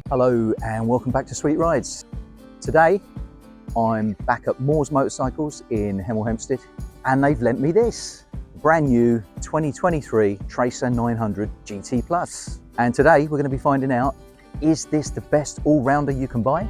Hello and welcome back to Sweet Rides. Today I'm back at Moore's Motorcycles in Hemel Hempstead and they've lent me this brand new 2023 Tracer 900 GT Plus. And today we're going to be finding out, is this the best all-rounder you can buy?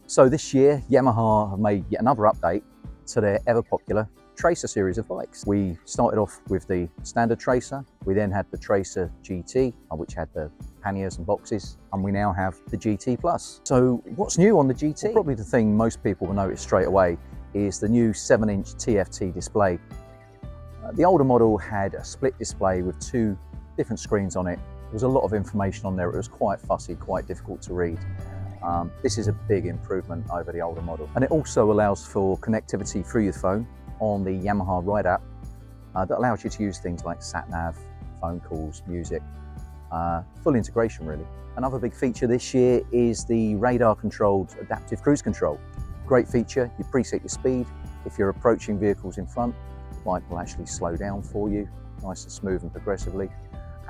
So this year, Yamaha have made yet another update to their ever popular Tracer series of bikes. We started off with the standard Tracer. We then had the Tracer GT, which had the panniers and boxes, and we now have the GT Plus. So what's new on the GT? Well, probably the thing most people will notice straight away is the new 7-inch TFT display. The older model had a split display with two different screens on it. There was a lot of information on there. It was quite fussy, quite difficult to read. This is a big improvement over the older model. And it also allows for connectivity through your phone on the Yamaha Ride app that allows you to use things like sat-nav, phone calls, music, full integration really. Another big feature this year is the radar-controlled adaptive cruise control. Great feature, you preset your speed. If you're approaching vehicles in front, the bike will actually slow down for you, nice and smooth and progressively.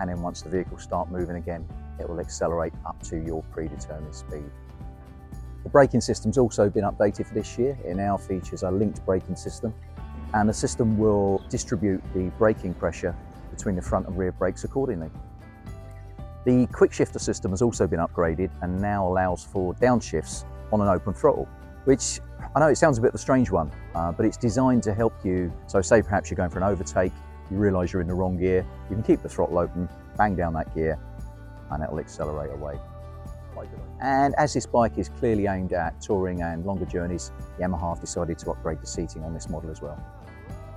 And then once the vehicles start moving again, it will accelerate up to your predetermined speed. The braking system's also been updated for this year. It now features a linked braking system, and the system will distribute the braking pressure between the front and rear brakes accordingly. The quick shifter system has also been upgraded and now allows for downshifts on an open throttle, which I know it sounds a bit of a strange one, but it's designed to help you. So say perhaps you're going for an overtake, you realise you're in the wrong gear, you can keep the throttle open, bang down that gear, and it will accelerate away. And as this bike is clearly aimed at touring and longer journeys, Yamaha have decided to upgrade the seating on this model as well.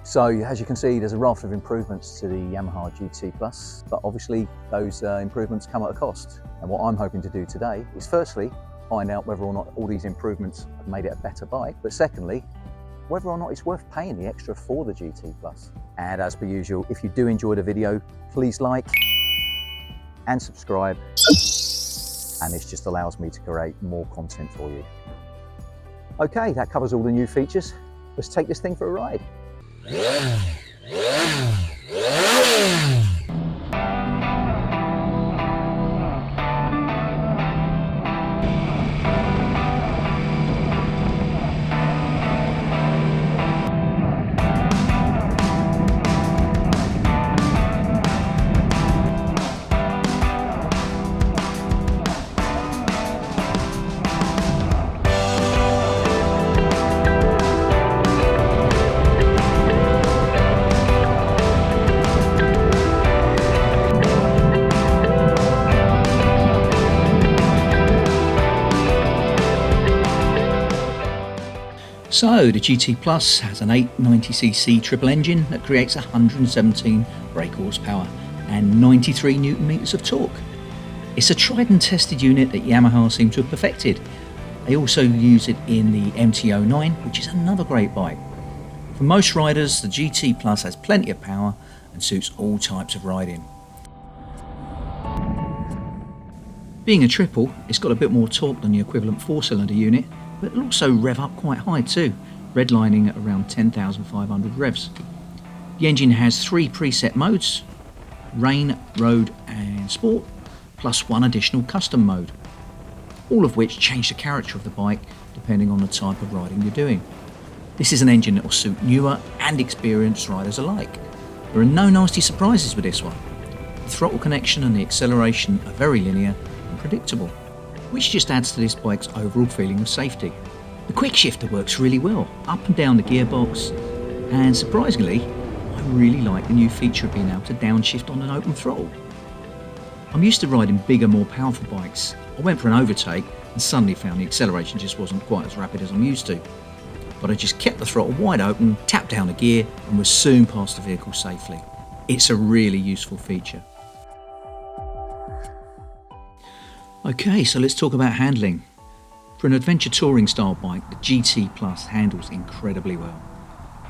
So as you can see, there's a raft of improvements to the Yamaha GT Plus, but obviously those improvements come at a cost. And what I'm hoping to do today is firstly, find out whether or not all these improvements have made it a better bike, but secondly, whether or not it's worth paying the extra for the GT Plus. And as per usual, if you do enjoy the video, please like and subscribe, and this just allows me to create more content for you. Okay, that covers all the new features. Let's take this thing for a ride. So the GT Plus has an 890cc triple engine that creates 117 brake horsepower and 93 Newton meters of torque. It's a tried and tested unit that Yamaha seem to have perfected. They also use it in the MT-09, which is another great bike. For most riders, the GT Plus has plenty of power and suits all types of riding. Being a triple, it's got a bit more torque than the equivalent 4-cylinder unit, but it'll also rev up quite high too, redlining at around 10,500 revs. The engine has 3 preset modes, rain, road and sport, plus 1 additional custom mode, all of which change the character of the bike depending on the type of riding you're doing. This is an engine that will suit newer and experienced riders alike. There are no nasty surprises with this one. The throttle connection and the acceleration are very linear and predictable, which just adds to this bike's overall feeling of safety. The quick shifter works really well, up and down the gearbox, and surprisingly, I really like the new feature of being able to downshift on an open throttle. I'm used to riding bigger, more powerful bikes. I went for an overtake and suddenly found the acceleration just wasn't quite as rapid as I'm used to. But I just kept the throttle wide open, tapped down the gear, and was soon past the vehicle safely. It's a really useful feature. Okay, so let's talk about handling. For an adventure touring style bike, the GT Plus handles incredibly well.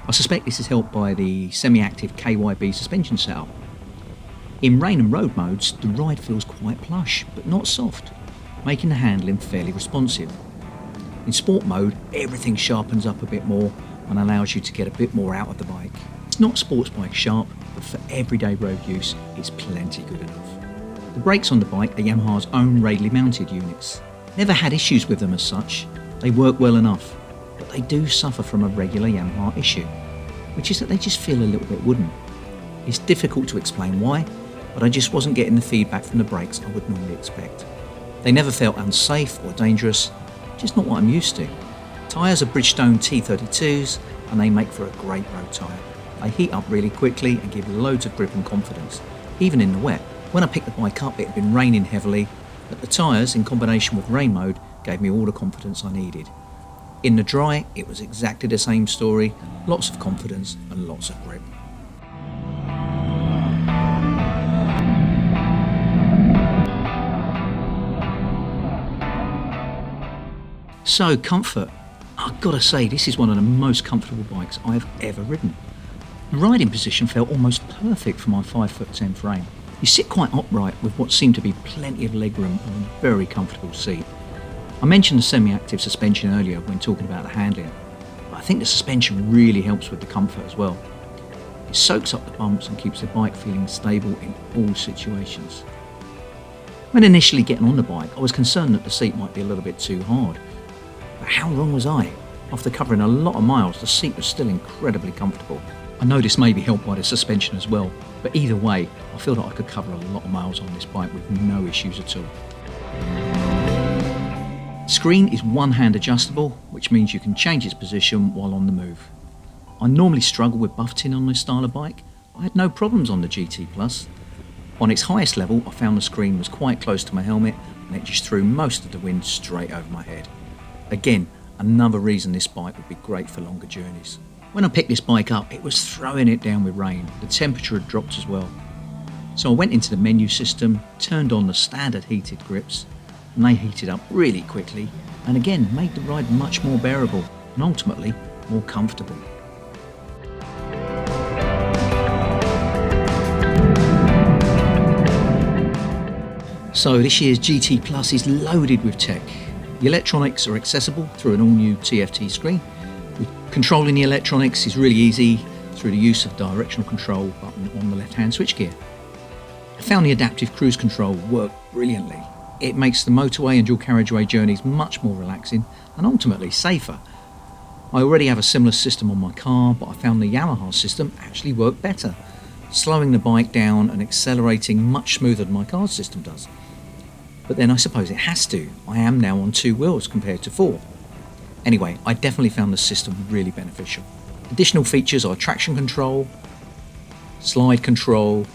I suspect this is helped by the semi-active KYB suspension setup. In rain and road modes, the ride feels quite plush, but not soft, making the handling fairly responsive. In sport mode, everything sharpens up a bit more and allows you to get a bit more out of the bike. It's not sports bike sharp, but for everyday road use, it's plenty good enough. The brakes on the bike are Yamaha's own radially mounted units. Never had issues with them as such. They work well enough, but they do suffer from a regular Yamaha issue, which is that they just feel a little bit wooden. It's difficult to explain why, but I just wasn't getting the feedback from the brakes I would normally expect. They never felt unsafe or dangerous, just not what I'm used to. Tyres are Bridgestone T32s and they make for a great road tyre. They heat up really quickly and give loads of grip and confidence, even in the wet. When I picked the bike up, it had been raining heavily, but the tyres, in combination with rain mode, gave me all the confidence I needed. In the dry, it was exactly the same story, lots of confidence and lots of grip. So, comfort. I've got to say, this is one of the most comfortable bikes I've ever ridden. The riding position felt almost perfect for my 5'10" frame. You sit quite upright with what seemed to be plenty of legroom on a very comfortable seat. I mentioned the semi-active suspension earlier when talking about the handling, but I think the suspension really helps with the comfort as well. It soaks up the bumps and keeps the bike feeling stable in all situations. When initially getting on the bike, I was concerned that the seat might be a little bit too hard. But how wrong was I? After covering a lot of miles, the seat was still incredibly comfortable. I know this may be helped by the suspension as well, but either way, I feel that I could cover a lot of miles on this bike with no issues at all. The screen is one-hand adjustable, which means you can change its position while on the move. I normally struggle with buffeting on this style of bike. I had no problems on the GT Plus. On its highest level, I found the screen was quite close to my helmet and it just threw most of the wind straight over my head. Again, another reason this bike would be great for longer journeys. When I picked this bike up, it was throwing it down with rain. The temperature had dropped as well. So I went into the menu system, turned on the standard heated grips, and they heated up really quickly, and again made the ride much more bearable, and ultimately more comfortable. So this year's GT Plus is loaded with tech. The electronics are accessible through an all-new TFT screen. Controlling the electronics is really easy through the use of the directional control button on the left-hand switchgear. I found the adaptive cruise control work brilliantly. It makes the motorway and dual carriageway journeys much more relaxing and ultimately safer. I already have a similar system on my car, but I found the Yamaha system actually worked better, slowing the bike down and accelerating much smoother than my car's system does. But then I suppose it has to. I am now on 2 wheels compared to 4. Anyway, I definitely found the system really beneficial. Additional features are traction control, slide control,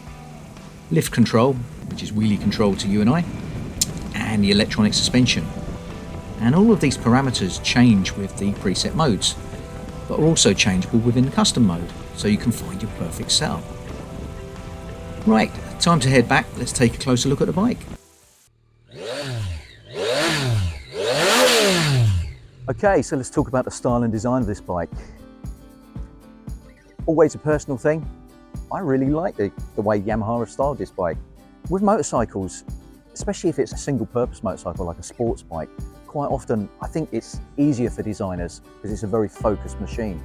lift control, which is wheelie control to you and I, and the electronic suspension. And all of these parameters change with the preset modes, but are also changeable within the custom mode, so you can find your perfect setup. Right, time to head back. Let's take a closer look at the bike. Okay, so let's talk about the style and design of this bike. Always a personal thing. I really like the way Yamaha have styled this bike. With motorcycles, especially if it's a single purpose motorcycle like a sports bike, quite often I think it's easier for designers because it's a very focused machine,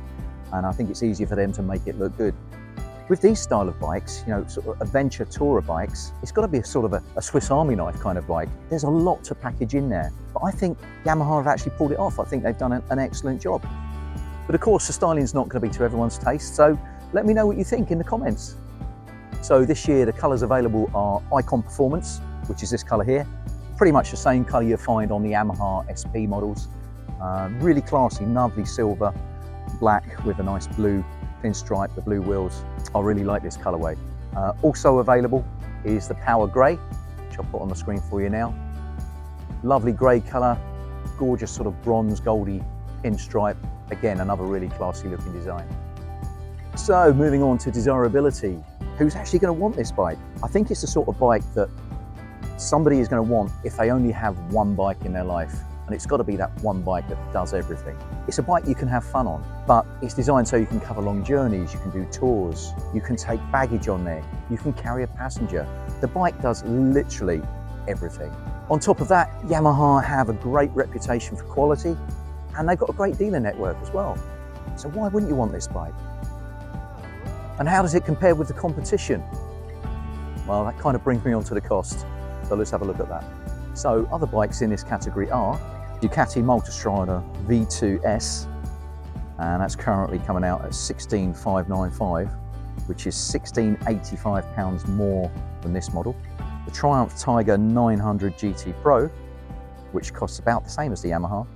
and I think it's easier for them to make it look good. With these style of bikes, you know, sort of adventure tourer bikes, it's got to be a sort of a Swiss Army knife kind of bike. There's a lot to package in there, but I think Yamaha have actually pulled it off. I think they've done an excellent job. But of course, the styling's not going to be to everyone's taste, so let me know what you think in the comments. So this year, the colours available are Icon Performance, which is this colour here. Pretty much the same colour you find on the Yamaha SP models. Really classy, lovely silver, black with a nice blue pinstripe, the blue wheels. I really like this colourway. Also available is the Power Grey, which I'll put on the screen for you now. Lovely grey colour, gorgeous sort of bronze goldy pinstripe. Again, another really classy looking design. So moving on to desirability. Who's actually going to want this bike? I think it's the sort of bike that somebody is going to want if they only have one bike in their life. and it's got to be that one bike that does everything. It's a bike you can have fun on, but it's designed so you can cover long journeys, you can do tours, you can take baggage on there, you can carry a passenger. The bike does literally everything. On top of that, Yamaha have a great reputation for quality, and they've got a great dealer network as well. So why wouldn't you want this bike? And how does it compare with the competition? Well, that kind of brings me on to the cost. So let's have a look at that. So other bikes in this category are Ducati Multistrada V2S, and that's currently coming out at 16,595, which is £1,685 more than this model. The Triumph Tiger 900 GT Pro, which costs about the same as the Yamaha.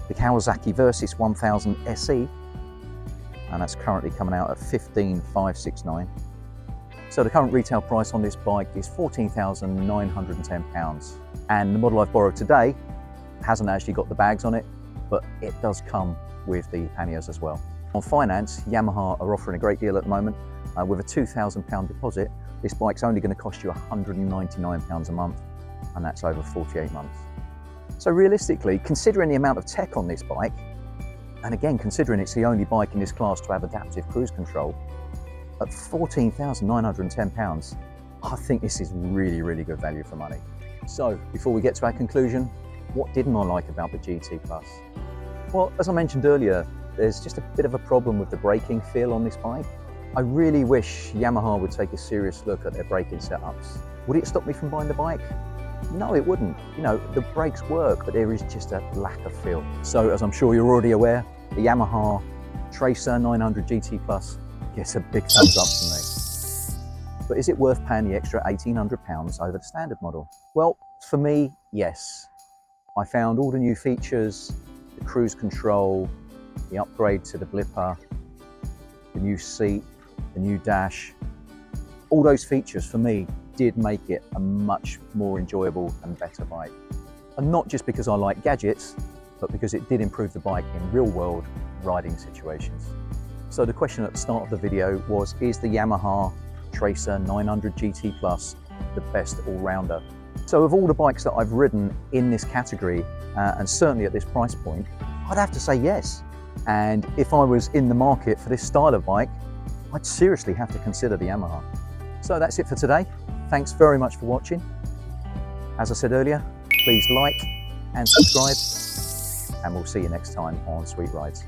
The Kawasaki Versys 1000 SE, and that's currently coming out at 15,569. So the current retail price on this bike is £14,910. And the model I've borrowed today hasn't actually got the bags on it, but it does come with the panniers as well. On finance, Yamaha are offering a great deal at the moment. With a £2,000 deposit, this bike's only going to cost you £199 a month, and that's over 48 months. So realistically, considering the amount of tech on this bike, and again, considering it's the only bike in this class to have adaptive cruise control, at £14,910, I think this is really, really good value for money. So before we get to our conclusion, what didn't I like about the GT Plus? Well, as I mentioned earlier, there's just a bit of a problem with the braking feel on this bike. I really wish Yamaha would take a serious look at their braking setups. Would it stop me from buying the bike? No, it wouldn't. You know, the brakes work, but there is just a lack of feel. So as I'm sure you're already aware, the Yamaha Tracer 900 GT Plus gets a big thumbs up from me. But is it worth paying the extra £1,800 over the standard model? Well, for me, yes. I found all the new features, the cruise control, the upgrade to the blipper, the new seat, the new dash. All those features for me did make it a much more enjoyable and better bike. And not just because I like gadgets, but because it did improve the bike in real-world riding situations. So the question at the start of the video was, is the Yamaha Tracer 900 GT Plus the best all-rounder? So of all the bikes that I've ridden in this category, and certainly at this price point, I'd have to say yes. And if I was in the market for this style of bike, I'd seriously have to consider the Yamaha. So that's it for today. Thanks very much for watching. As I said earlier, please like and subscribe, and we'll see you next time on Sweet Rides.